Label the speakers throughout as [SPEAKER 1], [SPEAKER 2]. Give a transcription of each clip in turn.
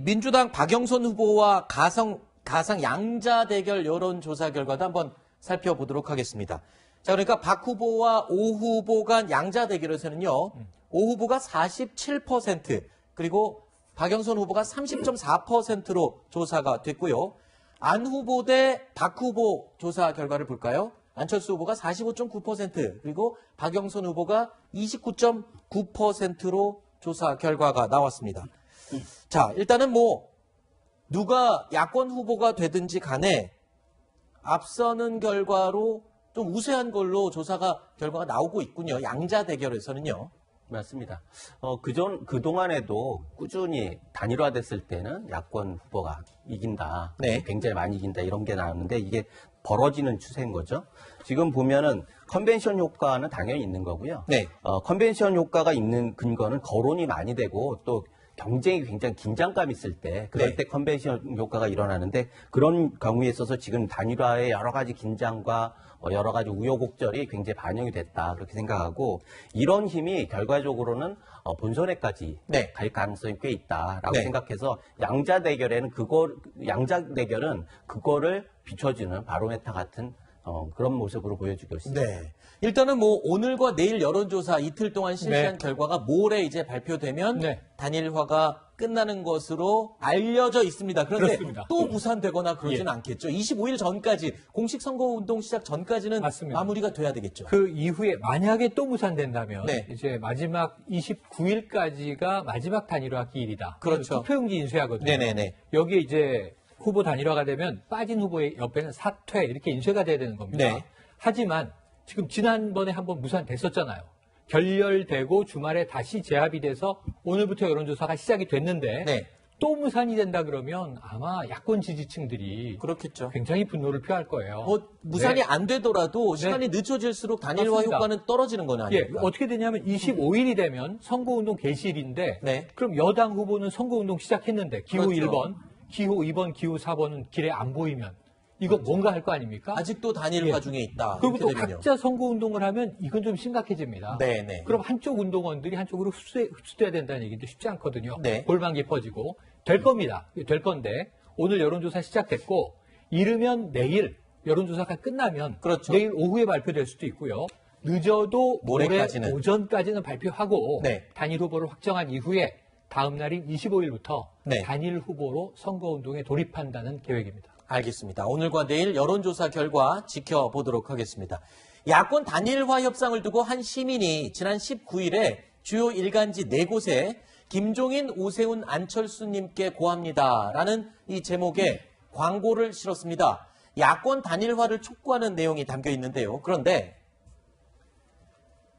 [SPEAKER 1] 민주당 박영선 후보와 가상 양자 대결 여론조사 결과도 한번 살펴보도록 하겠습니다. 자, 그러니까 박 후보와 오 후보 간 양자 대결에서는요, 오 후보가 47%, 그리고 박영선 후보가 30.4%로 조사가 됐고요. 안 후보 대 박 후보 조사 결과를 볼까요? 안철수 후보가 45.9%, 그리고 박영선 후보가 29.9%로 조사 결과가 나왔습니다. 자, 일단은 누가 야권 후보가 되든지 간에 앞서는 결과로 좀 우세한 걸로 결과가 나오고 있군요. 양자 대결에서는요.
[SPEAKER 2] 맞습니다. 그동안에도 꾸준히 단일화됐을 때는 야권 후보가 이긴다.
[SPEAKER 1] 네.
[SPEAKER 2] 굉장히 많이 이긴다. 이런 게 나왔는데 이게 벌어지는 추세인 거죠. 지금 보면은 컨벤션 효과는 당연히 있는 거고요.
[SPEAKER 1] 네.
[SPEAKER 2] 컨벤션 효과가 있는 근거는 거론이 많이 되고 또 경쟁이 굉장히 긴장감 있을 때 그럴
[SPEAKER 1] 네.
[SPEAKER 2] 때 컨벤션 효과가 일어나는데 그런 경우에 있어서 지금 단일화의 여러 가지 긴장과 여러 가지 우여곡절이 굉장히 반영이 됐다 그렇게 생각하고 이런 힘이 결과적으로는 본선에까지
[SPEAKER 1] 네.
[SPEAKER 2] 갈 가능성이 꽤 있다라고
[SPEAKER 1] 네.
[SPEAKER 2] 생각해서 양자 대결은 그거를 비춰주는 바로메타 같은 그런 모습으로 보여주고 있습니다.
[SPEAKER 1] 네. 일단은 오늘과 내일 여론조사 이틀 동안 실시한 결과가 모레 이제 발표되면 단일화가 끝나는 것으로 알려져 있습니다. 그런데
[SPEAKER 3] 그렇습니다.
[SPEAKER 1] 또 무산되거나 그러지는 않겠죠. 25일 전까지, 공식 선거운동 시작 전까지는
[SPEAKER 3] 맞습니다.
[SPEAKER 1] 마무리가 돼야 되겠죠.
[SPEAKER 3] 그 이후에 만약에 또 무산된다면
[SPEAKER 1] 네.
[SPEAKER 3] 이제 마지막 29일까지가 마지막 단일화 기일이다.
[SPEAKER 1] 그렇죠.
[SPEAKER 3] 투표용지 인쇄하거든요.
[SPEAKER 1] 네네네.
[SPEAKER 3] 여기에 이제 후보 단일화가 되면 빠진 후보의 옆에는 사퇴 이렇게 인쇄가 돼야 되는 겁니다.
[SPEAKER 1] 네.
[SPEAKER 3] 하지만 지금 지난번에 한번 무산됐었잖아요. 결렬되고 주말에 다시 재합이 돼서 오늘부터 여론조사가 시작이 됐는데
[SPEAKER 1] 네.
[SPEAKER 3] 또 무산이 된다 그러면 아마 야권 지지층들이
[SPEAKER 1] 그렇겠죠.
[SPEAKER 3] 굉장히 분노를 표할 거예요.
[SPEAKER 1] 무산이
[SPEAKER 3] 네.
[SPEAKER 1] 안 되더라도 시간이 늦춰질수록 단일화
[SPEAKER 3] 맞습니다.
[SPEAKER 1] 효과는 떨어지는 건 아닙니까?
[SPEAKER 3] 어떻게 되냐면 25일이 되면 선거운동 개시일인데
[SPEAKER 1] 네.
[SPEAKER 3] 그럼 여당 후보는 선거운동 시작했는데 기호
[SPEAKER 1] 그렇죠.
[SPEAKER 3] 1번, 기호 2번, 기호 4번은 길에 안 보이면 이거 뭔가 할 거 아닙니까?
[SPEAKER 1] 아직도 단일화 중에 있다.
[SPEAKER 3] 그리고 또
[SPEAKER 1] 이렇게 되면요.
[SPEAKER 3] 각자 선거운동을 하면 이건 좀 심각해집니다.
[SPEAKER 1] 네네.
[SPEAKER 3] 그럼 한쪽 운동원들이 한쪽으로 흡수돼야 된다는 얘기도 쉽지 않거든요.
[SPEAKER 1] 네.
[SPEAKER 3] 골반 깊어지고 될 겁니다. 될 건데 오늘 여론조사 시작됐고 이르면 내일 여론조사가 끝나면
[SPEAKER 1] 그렇죠.
[SPEAKER 3] 내일 오후에 발표될 수도 있고요. 늦어도
[SPEAKER 1] 모레까지는.
[SPEAKER 3] 모레 오전까지는 발표하고
[SPEAKER 1] 네.
[SPEAKER 3] 단일 후보를 확정한 이후에 다음 날인 25일부터
[SPEAKER 1] 네.
[SPEAKER 3] 단일 후보로 선거운동에 돌입한다는 계획입니다.
[SPEAKER 1] 알겠습니다. 오늘과 내일 여론조사 결과 지켜보도록 하겠습니다. 야권 단일화 협상을 두고 한 시민이 지난 19일에 주요 일간지 4곳에 김종인, 오세훈, 안철수님께 고합니다라는 이 제목의 광고를 실었습니다. 야권 단일화를 촉구하는 내용이 담겨 있는데요. 그런데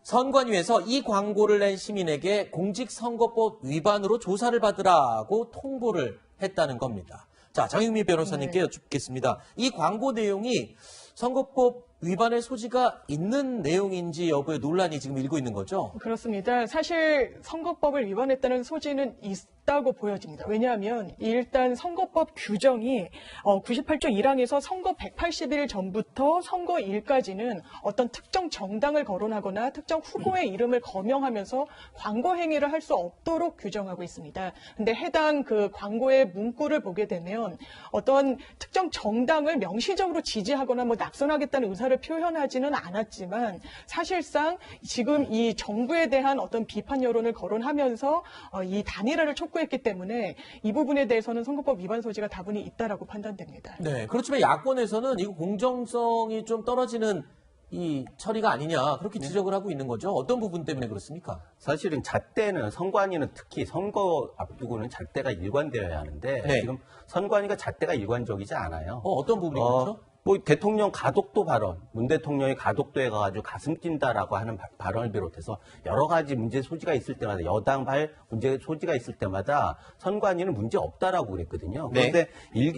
[SPEAKER 1] 선관위에서 이 광고를 낸 시민에게 공직선거법 위반으로 조사를 받으라고 통보를 했다는 겁니다. 자, 장윤미 변호사님께 여쭙겠습니다. 이 광고 내용이 선거법 위반의 소지가 있는 내용인지 여부에 논란이 지금 일고 있는 거죠?
[SPEAKER 4] 그렇습니다. 사실 선거법을 위반했다는 소지는 있다고 보여집니다. 왜냐하면 일단 선거법 규정이 98조 1항에서 선거 180일 전부터 선거일까지는 어떤 특정 정당을 거론하거나 특정 후보의 이름을 거명하면서 광고 행위를 할 수 없도록 규정하고 있습니다. 근데 해당 그 광고의 문구를 보게 되면 어떤 특정 정당을 명시적으로 지지하거나 낙선하겠다는 의사를 표현하지는 않았지만 사실상 지금 이 정부에 대한 어떤 비판 여론을 거론하면서 이 단일화를 촉구했기 때문에 이 부분에 대해서는 선거법 위반 소지가 다분히 있다라고 판단됩니다.
[SPEAKER 1] 네, 그렇지만 야권에서는 이거 공정성이 좀 떨어지는 이 처리가 아니냐 그렇게 지적을 하고 있는 거죠. 어떤 부분 때문에 그렇습니까?
[SPEAKER 2] 사실은 잣대는 선관위는 특히 선거 앞두고는 잣대가 일관되어야 하는데 지금 선관위가 잣대가 일관적이지 않아요.
[SPEAKER 1] 어떤 부분이 그렇죠?
[SPEAKER 2] 대통령 가덕도 발언, 문 대통령의 가덕도에 가가지고 가슴 뛴다라고 하는 발언을 비롯해서 여러 가지 문제 소지가 있을 때마다 여당 문제 소지가 있을 때마다 선관위는 문제 없다라고 그랬거든요. 그런데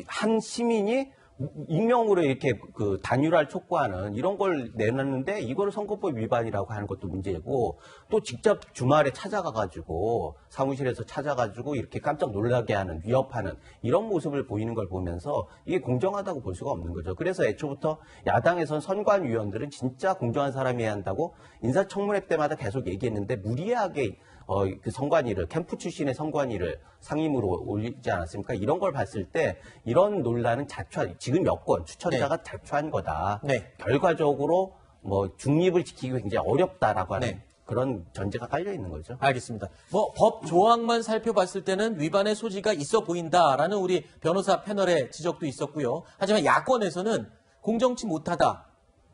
[SPEAKER 2] 한 시민이 익명으로 이렇게 그 단일화를 촉구하는 이런 걸 내놨는데 이거를 선거법 위반이라고 하는 것도 문제고 또 직접 주말에 찾아가가지고 사무실에서 찾아가지고 이렇게 깜짝 놀라게 하는 위협하는 이런 모습을 보이는 걸 보면서 이게 공정하다고 볼 수가 없는 거죠. 그래서 애초부터 야당에선 선관위원들은 진짜 공정한 사람이어야 한다고 인사청문회 때마다 계속 얘기했는데 무리하게 그 선관위를 캠프 출신의 선관위를 상임으로 올리지 않았습니까? 이런 걸 봤을 때 이런 논란은 지금 여권 추천자가 자초한 거다.
[SPEAKER 1] 네.
[SPEAKER 2] 결과적으로 뭐 중립을 지키기 굉장히 어렵다라고 하는
[SPEAKER 1] 네.
[SPEAKER 2] 그런 전제가 깔려 있는 거죠.
[SPEAKER 1] 알겠습니다. 뭐 법 조항만 살펴봤을 때는 위반의 소지가 있어 보인다라는 우리 변호사 패널의 지적도 있었고요. 하지만 야권에서는 공정치 못하다,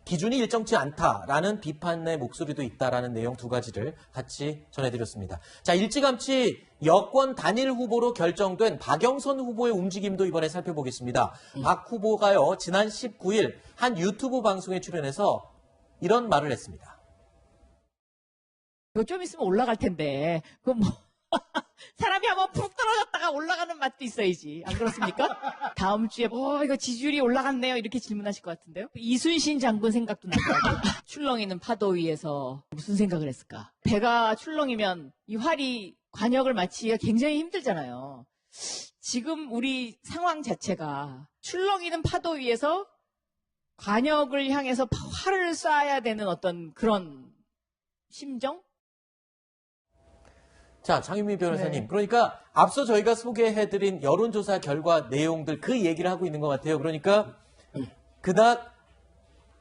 [SPEAKER 1] 기준이 일정치 않다라는 비판의 목소리도 있다라는 내용 두 가지를 같이 전해드렸습니다. 자, 일찌감치 여권 단일 후보로 결정된 박영선 후보의 움직임도 이번에 살펴보겠습니다. 박 후보가요, 지난 19일 한 유튜브 방송에 출연해서 이런 말을 했습니다.
[SPEAKER 5] 이거 좀 있으면 올라갈 텐데, 그 뭐, 사람이 한번 푹 떨어졌다가 올라가는 맛도 있어야지. 안 그렇습니까? 다음 주에, 이거 지지율이 올라갔네요. 이렇게 질문하실 것 같은데요. 이순신 장군 생각도 나더라고요. 출렁이는 파도 위에서 무슨 생각을 했을까? 배가 출렁이면 이 활이 관역을 맞추기가 굉장히 힘들잖아요. 지금 우리 상황 자체가 출렁이는 파도 위에서 관역을 향해서 활을 쏴야 되는 어떤 그런 심정?
[SPEAKER 1] 자, 장윤미 변호사님.
[SPEAKER 4] 네.
[SPEAKER 1] 그러니까 앞서 저희가 소개해드린 여론조사 결과 내용들 그 얘기를 하고 있는 것 같아요. 그러니까 그닥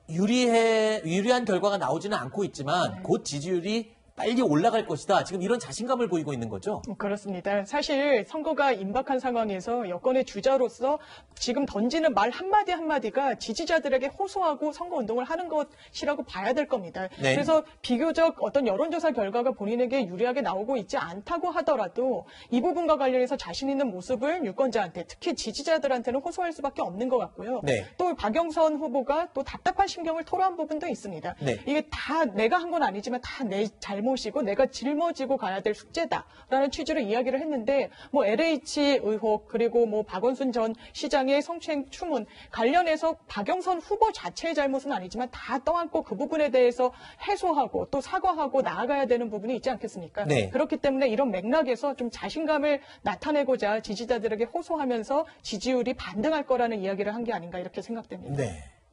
[SPEAKER 1] 유리한 결과가 나오지는 않고 있지만 곧 지지율이 빨리 올라갈 것이다. 지금 이런 자신감을 보이고 있는 거죠?
[SPEAKER 4] 그렇습니다. 사실 선거가 임박한 상황에서 여권의 주자로서 지금 던지는 말 한마디 한마디가 지지자들에게 호소하고 선거운동을 하는 것이라고 봐야 될 겁니다.
[SPEAKER 1] 네.
[SPEAKER 4] 그래서 비교적 어떤 여론조사 결과가 본인에게 유리하게 나오고 있지 않다고 하더라도 이 부분과 관련해서 자신 있는 모습을 유권자한테, 특히 지지자들한테는 호소할 수밖에 없는 것 같고요.
[SPEAKER 1] 네.
[SPEAKER 4] 또 박영선 후보가 또 답답한 심경을 토로한 부분도 있습니다.
[SPEAKER 1] 네.
[SPEAKER 4] 이게 다 내가 한 건 아니지만 다 내 잘못이고 내가 짊어지고 가야 될 숙제다라는 취지로 이야기를 했는데 뭐 LH 의혹 그리고 뭐 박원순 전 시장의 성추행 추문 관련해서 박영선 후보 자체의 잘못은 아니지만 다 떠안고 그 부분에 대해서 해소하고 또 사과하고 나아가야 되는 부분이 있지 않겠습니까?
[SPEAKER 1] 네.
[SPEAKER 4] 그렇기 때문에 이런 맥락에서 좀 자신감을 나타내고자 지지자들에게 호소하면서 지지율이 반등할 거라는 이야기를 한 게 아닌가 이렇게 생각됩니다.
[SPEAKER 1] 네.